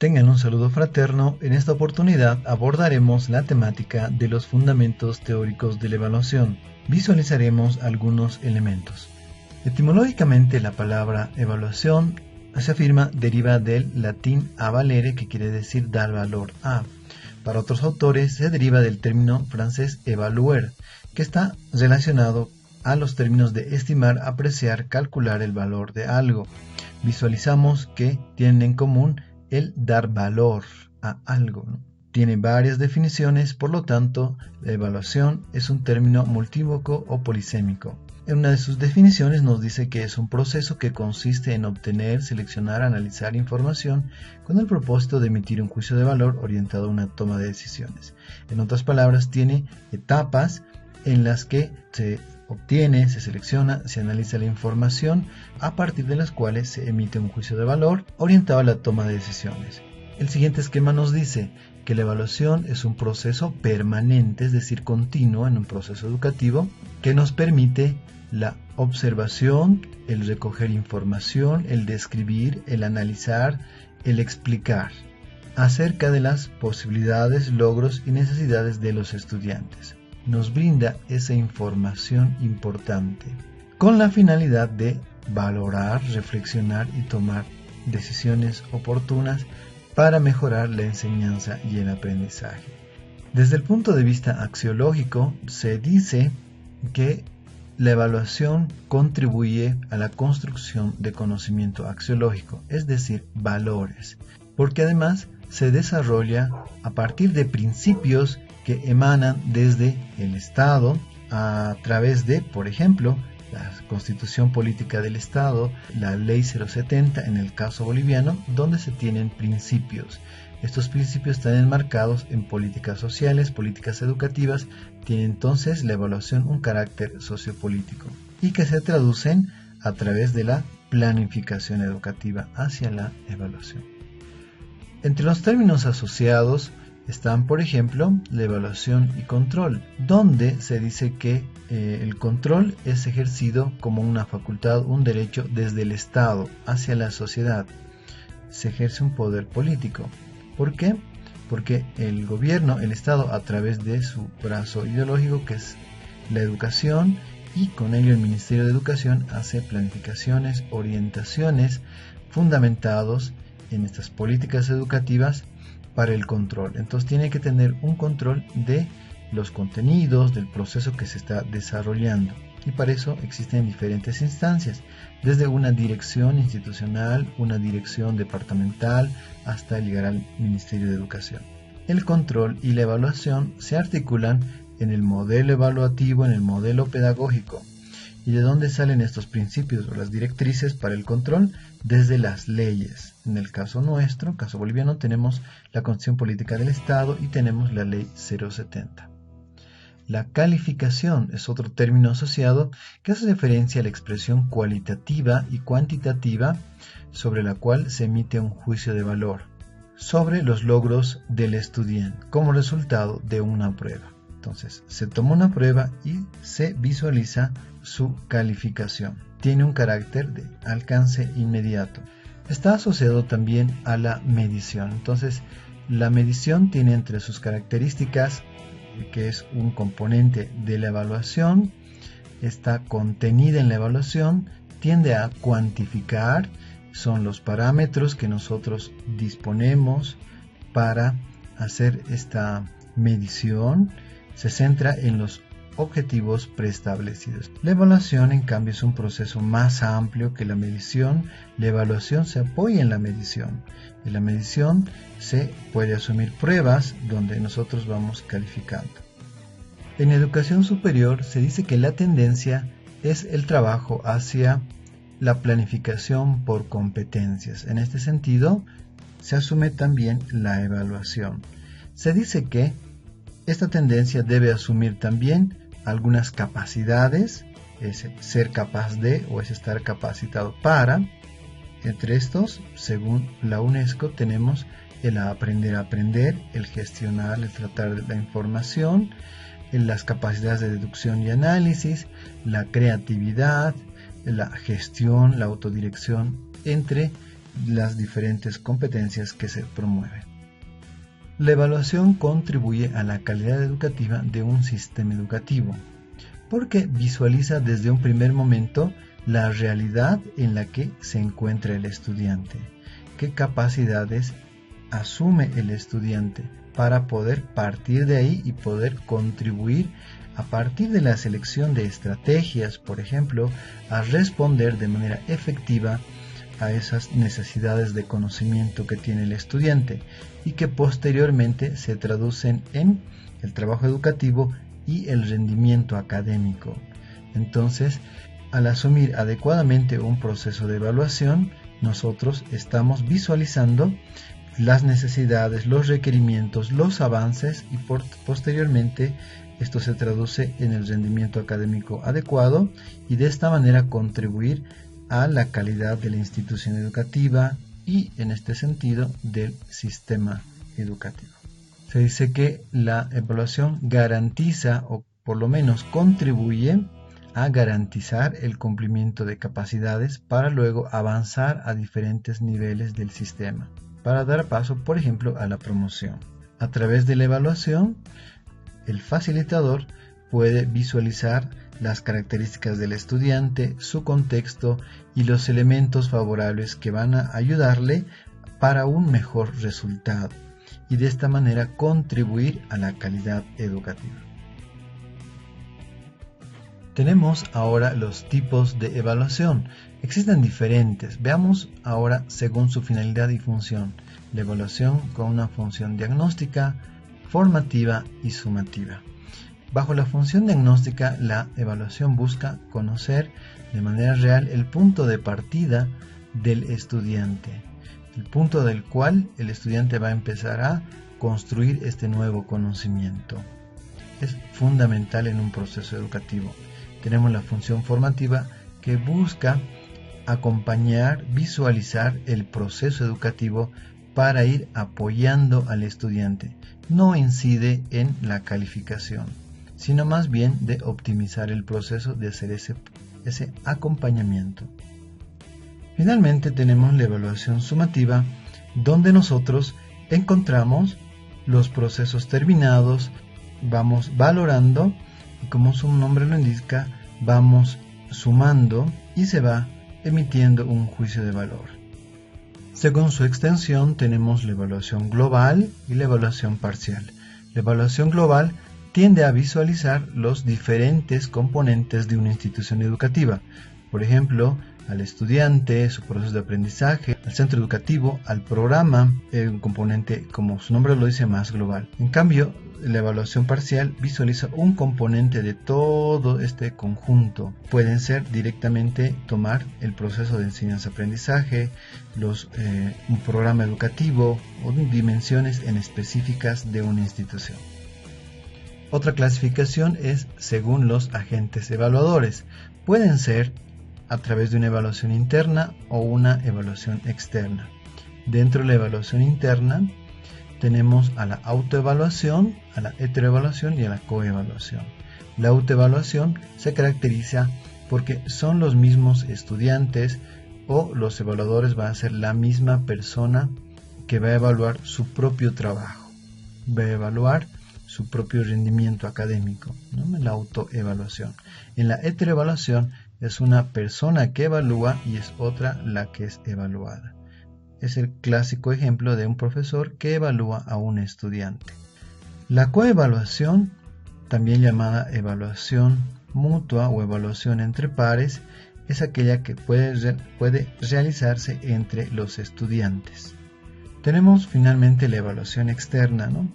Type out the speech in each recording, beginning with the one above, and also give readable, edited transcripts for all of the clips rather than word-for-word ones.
Tengan un saludo fraterno. En esta oportunidad abordaremos la temática de los fundamentos teóricos de la evaluación. Visualizaremos algunos elementos. Etimológicamente, la palabra evaluación se afirma deriva del latín avalere, que quiere decir dar valor a. Para otros autores se deriva del término francés évaluer, que está relacionado a los términos de estimar, apreciar, calcular el valor de algo. Visualizamos que tienen en común el dar valor a algo, ¿no? Tiene varias definiciones, por lo tanto, la evaluación es un término multívoco o polisémico. En una de sus definiciones nos dice que es un proceso que consiste en obtener, seleccionar, analizar información con el propósito de emitir un juicio de valor orientado a una toma de decisiones. En otras palabras, tiene etapas en las que se obtiene, se selecciona, se analiza la información, a partir de las cuales se emite un juicio de valor orientado a la toma de decisiones. El siguiente esquema nos dice que la evaluación es un proceso permanente, es decir, continuo en un proceso educativo, que nos permite la observación, el recoger información, el describir, el analizar, el explicar acerca de las posibilidades, logros y necesidades de los estudiantes. Nos brinda esa información importante con la finalidad de valorar, reflexionar y tomar decisiones oportunas para mejorar la enseñanza y el aprendizaje. Desde el punto de vista axiológico, se dice que la evaluación contribuye a la construcción de conocimiento axiológico, es decir, valores, porque además se desarrolla a partir de principios que emanan desde el Estado a través de, por ejemplo, la Constitución Política del Estado, la Ley 070 en el caso boliviano, donde se tienen principios. Estos principios están enmarcados en políticas sociales, políticas educativas, tiene entonces la evaluación un carácter sociopolítico y que se traducen a través de la planificación educativa hacia la evaluación. Entre los términos asociados están, por ejemplo, la evaluación y control, donde se dice que el control es ejercido como una facultad, un derecho desde el Estado hacia la sociedad. Se ejerce un poder político. ¿Por qué? Porque el gobierno, el Estado, a través de su brazo ideológico, que es la educación, y con ello el Ministerio de Educación hace planificaciones, orientaciones fundamentados en estas políticas educativas para el control. Entonces tiene que tener un control de los contenidos, del proceso que se está desarrollando. Y para eso existen diferentes instancias, desde una dirección institucional, una dirección departamental, hasta llegar al Ministerio de Educación. El control y la evaluación se articulan en el modelo evaluativo, en el modelo pedagógico. ¿Y de dónde salen estos principios o las directrices para el control? Desde las leyes. En el caso nuestro, caso boliviano, tenemos la Constitución Política del Estado y tenemos la Ley 070. La calificación es otro término asociado que hace referencia a la expresión cualitativa y cuantitativa sobre la cual se emite un juicio de valor sobre los logros del estudiante como resultado de una prueba. Entonces, se toma una prueba y se visualiza su calificación. Tiene un carácter de alcance inmediato. Está asociado también a la medición. Entonces, la medición tiene entre sus características, que es un componente de la evaluación, está contenida en la evaluación, tiende a cuantificar, son los parámetros que nosotros disponemos para hacer esta medición, se centra en los objetivos preestablecidos. La evaluación, en cambio, es un proceso más amplio que la medición. La evaluación se apoya en la medición. En la medición se puede asumir pruebas donde nosotros vamos calificando. En educación superior se dice que la tendencia es el trabajo hacia la planificación por competencias. En este sentido, se asume también la evaluación. Se dice que esta tendencia debe asumir también algunas capacidades, es ser capaz de o es estar capacitado para. Entre estos, según la UNESCO, tenemos el aprender a aprender, el gestionar, el tratar la información, las capacidades de deducción y análisis, la creatividad, la gestión, la autodirección, entre las diferentes competencias que se promueven. La evaluación contribuye a la calidad educativa de un sistema educativo, porque visualiza desde un primer momento la realidad en la que se encuentra el estudiante, qué capacidades asume el estudiante para poder partir de ahí y poder contribuir a partir de la selección de estrategias, por ejemplo, a responder de manera efectiva a esas necesidades de conocimiento que tiene el estudiante y que posteriormente se traducen en el trabajo educativo y el rendimiento académico. Entonces, al asumir adecuadamente un proceso de evaluación, nosotros estamos visualizando las necesidades, los requerimientos, los avances y posteriormente esto se traduce en el rendimiento académico adecuado y de esta manera contribuir a la calidad de la institución educativa y en este sentido del sistema educativo. Se dice que la evaluación garantiza o por lo menos contribuye a garantizar el cumplimiento de capacidades para luego avanzar a diferentes niveles del sistema, para dar paso, por ejemplo, a la promoción. A través de la evaluación, el facilitador puede visualizar las características del estudiante, su contexto y los elementos favorables que van a ayudarle para un mejor resultado y de esta manera contribuir a la calidad educativa. Tenemos ahora los tipos de evaluación. Existen diferentes. Veamos ahora según su finalidad y función. La evaluación con una función diagnóstica, formativa y sumativa. Bajo la función diagnóstica, la evaluación busca conocer de manera real el punto de partida del estudiante, el punto del cual el estudiante va a empezar a construir este nuevo conocimiento. Es fundamental en un proceso educativo. Tenemos la función formativa que busca acompañar, visualizar el proceso educativo para ir apoyando al estudiante. No incide en la calificación, sino más bien de optimizar el proceso de hacer ese acompañamiento. Finalmente tenemos la evaluación sumativa, donde nosotros encontramos los procesos terminados, vamos valorando y como su nombre lo indica, vamos sumando y se va emitiendo un juicio de valor. Según su extensión tenemos la evaluación global y la evaluación parcial. La evaluación global tiende a visualizar los diferentes componentes de una institución educativa, por ejemplo, al estudiante, su proceso de aprendizaje, al centro educativo, al programa, un componente, como su nombre lo dice, más global. En cambio, la evaluación parcial visualiza un componente de todo este conjunto. Pueden ser directamente tomar el proceso de enseñanza-aprendizaje, un programa educativo o dimensiones en específicas de una institución. Otra clasificación es según los agentes evaluadores. Pueden ser a través de una evaluación interna o una evaluación externa. Dentro de la evaluación interna tenemos a la autoevaluación, a la heteroevaluación y a la coevaluación. La autoevaluación se caracteriza porque son los mismos estudiantes o los evaluadores van a ser la misma persona que va a evaluar su propio trabajo, va a evaluar su propio rendimiento académico, ¿no? La autoevaluación. En la heteroevaluación es una persona que evalúa y es otra la que es evaluada. Es el clásico ejemplo de un profesor que evalúa a un estudiante. La coevaluación, también llamada evaluación mutua o evaluación entre pares, es aquella que puede realizarse entre los estudiantes. Tenemos finalmente la evaluación externa, ¿no?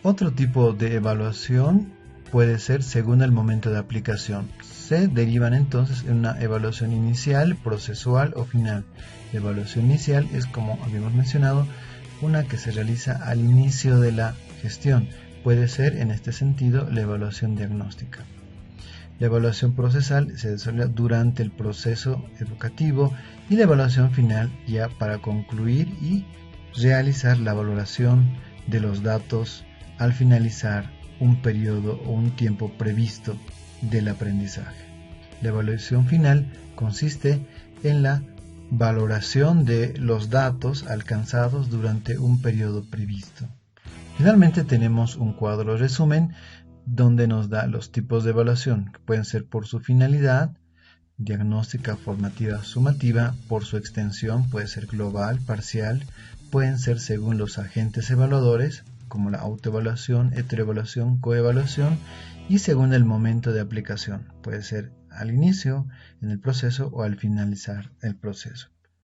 Otro tipo de evaluación puede ser según el momento de aplicación. Se derivan entonces en una evaluación inicial, procesual o final. La evaluación inicial es, como habíamos mencionado, una que se realiza al inicio de la gestión. Puede ser, en este sentido, la evaluación diagnóstica. La evaluación procesal se desarrolla durante el proceso educativo y la evaluación final ya para concluir y realizar la valoración de los datos al finalizar un periodo o un tiempo previsto del aprendizaje. La evaluación final consiste en la valoración de los datos alcanzados durante un periodo previsto. Finalmente tenemos un cuadro resumen donde nos da los tipos de evaluación, que pueden ser por su finalidad, diagnóstica, formativa, sumativa, por su extensión, puede ser global, parcial, pueden ser según los agentes evaluadores, como la autoevaluación, heteroevaluación, coevaluación, y según el momento de aplicación, puede ser al inicio, en el proceso o al finalizar el proceso.